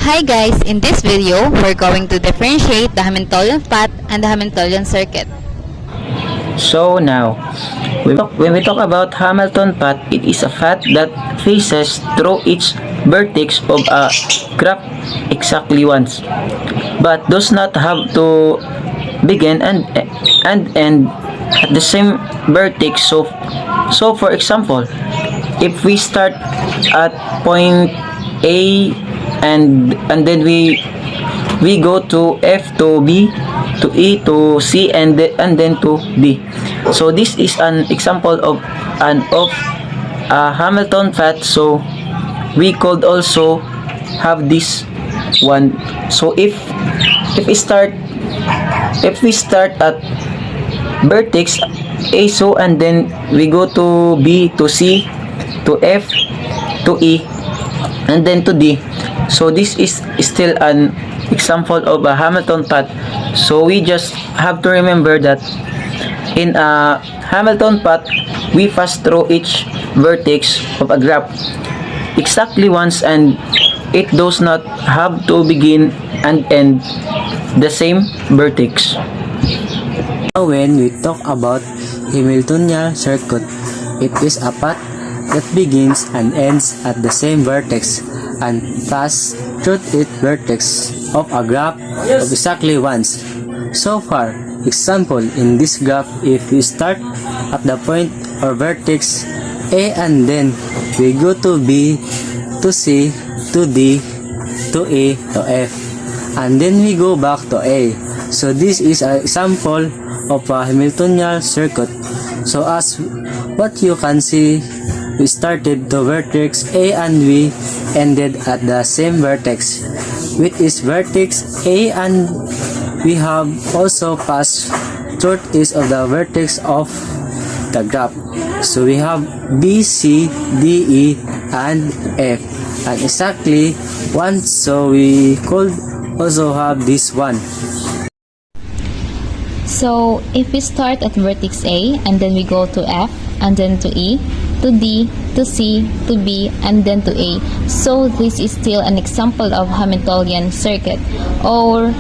Hi guys, in this video, we're going to differentiate the Hamiltonian path and the Hamiltonian circuit. So now, when we talk about Hamilton path, it is a path that faces through each vertex of a graph exactly once, but does not have to begin and end at the same vertex. So for example, if we start at point A and then we go to F to B to E to C and then to D. So this is an example of a Hamilton path. So we could also have this one. So if we start at vertex A, so and then we go to B to C to F to E and then to D. So this is still an example of a Hamilton path. So we just have to remember that in a Hamilton path, we pass through each vertex of a graph exactly once, and it does not have to begin and end the same vertex. Now when we talk about Hamiltonian circuit, it is a path that begins and ends at the same vertex and pass through each vertex of a graph of exactly once. So far, example in this graph, if we start at the point or vertex A and then we go to B to C to D to E to F and then we go back to A. So this is an example of a Hamiltonian circuit. So as what you can see, we started the vertex A and we ended at the same vertex, which is vertex A, and we have also passed through each of the vertex of the graph. So we have B, C, D, E, and F, and exactly one. So we could also have this one. So if we start at vertex A and then we go to F and then to E to D to C to B and then to A, so this is still an example of Hamiltonian circuit. Or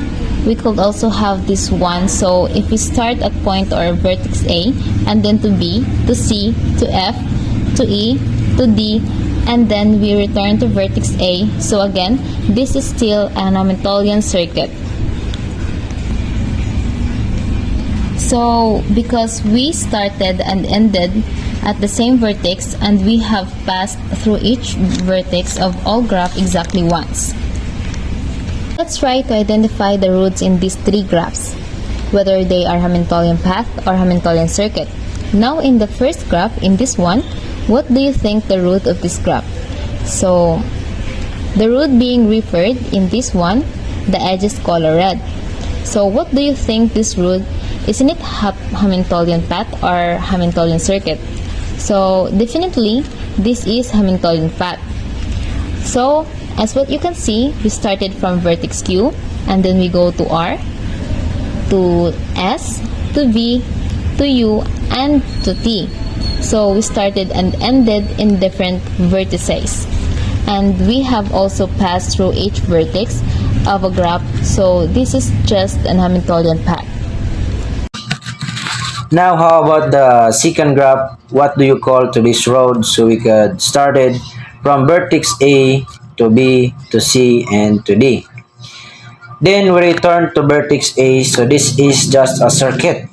we could also have this one. So if we start at point or vertex A and then to B to C to F to E to D and then we return to vertex A, so again this is still an Hamiltonian circuit. So because we started and ended at the same vertex and we have passed through each vertex of all graph exactly once. Let's try to identify the roots in these three graphs, whether they are Hamiltonian path or Hamiltonian circuit. Now in the first graph, in this one, what do you think the root of this graph? So the root being referred in this one, the edge is color red. So what do you think this root? Isn't it Hamiltonian path or Hamiltonian circuit? So definitely this is Hamiltonian path. So as what you can see, we started from vertex Q and then we go to R, to S, to V, to U, and to T. So we started and ended in different vertices. And we have also passed through each vertex of a graph. So this is just an Hamiltonian path. Now, how about the second graph? What do you call to this road? So we could started from vertex A to B to C and to D. Then we return to vertex A. So this is just a circuit.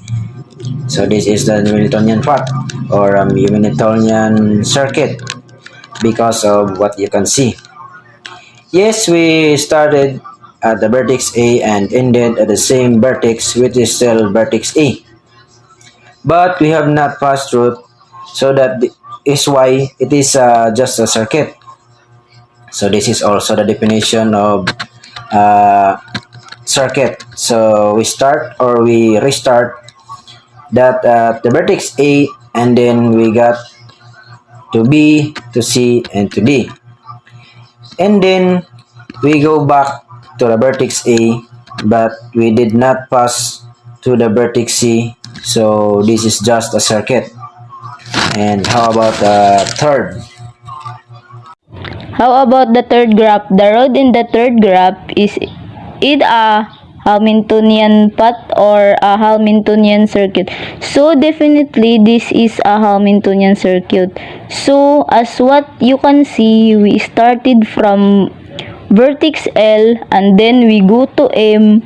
So this is the Hamiltonian path or Hamiltonian circuit because of what you can see. Yes, we started at the vertex A and ended at the same vertex, which is still vertex A. But we have not passed through, so that is why it is just a circuit. So this is also the definition of circuit. So we start or we restart that at the vertex A and then we got to B to C and to D, and then we go back to the vertex A, but we did not pass to the vertex C. So this is just a circuit. And how about the third? How about the third graph? The road in the third graph is it a Hamiltonian path or a Hamiltonian circuit? So definitely this is a Hamiltonian circuit. So as what you can see, we started from vertex L and then we go to M,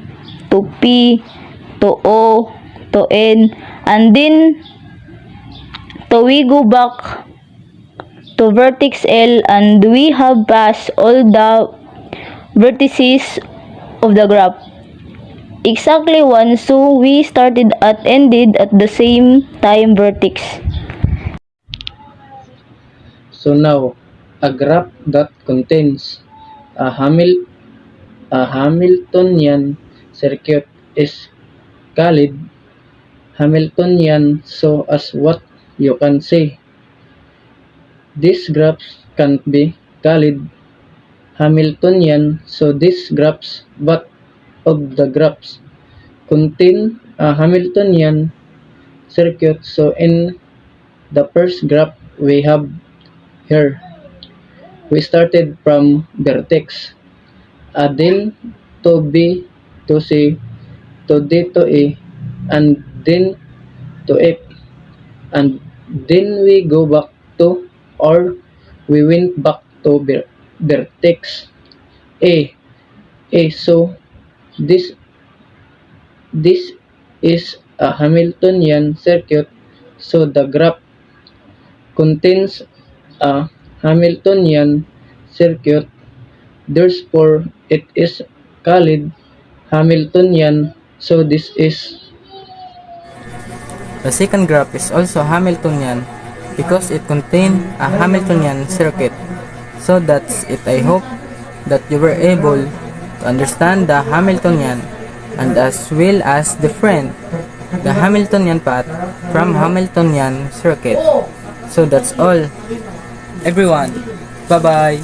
to P, to O, to N, and then we go back to vertex L and we have passed all the vertices of the graph. Exactly one, so we started at ended at the same time vertex. So now, a graph that contains a, a Hamiltonian circuit is called Hamiltonian, so as what you can say. These graphs can be called Hamiltonian, so these graphs, but of the graphs contain a Hamiltonian circuit. So in the first graph we have here, we started from vertex, then to B, to C, to D, to E, and then to F, and then we go back to, or we went back to vertex A. So this this is a Hamiltonian circuit, so the graph contains a Hamiltonian circuit, therefore it is called Hamiltonian, so this is. The second graph is also Hamiltonian because it contains a Hamiltonian circuit. So that's it. I hope that you were able to understand the Hamiltonian and as well as different the Hamiltonian path from Hamiltonian circuit. So that's all, everyone. Bye bye.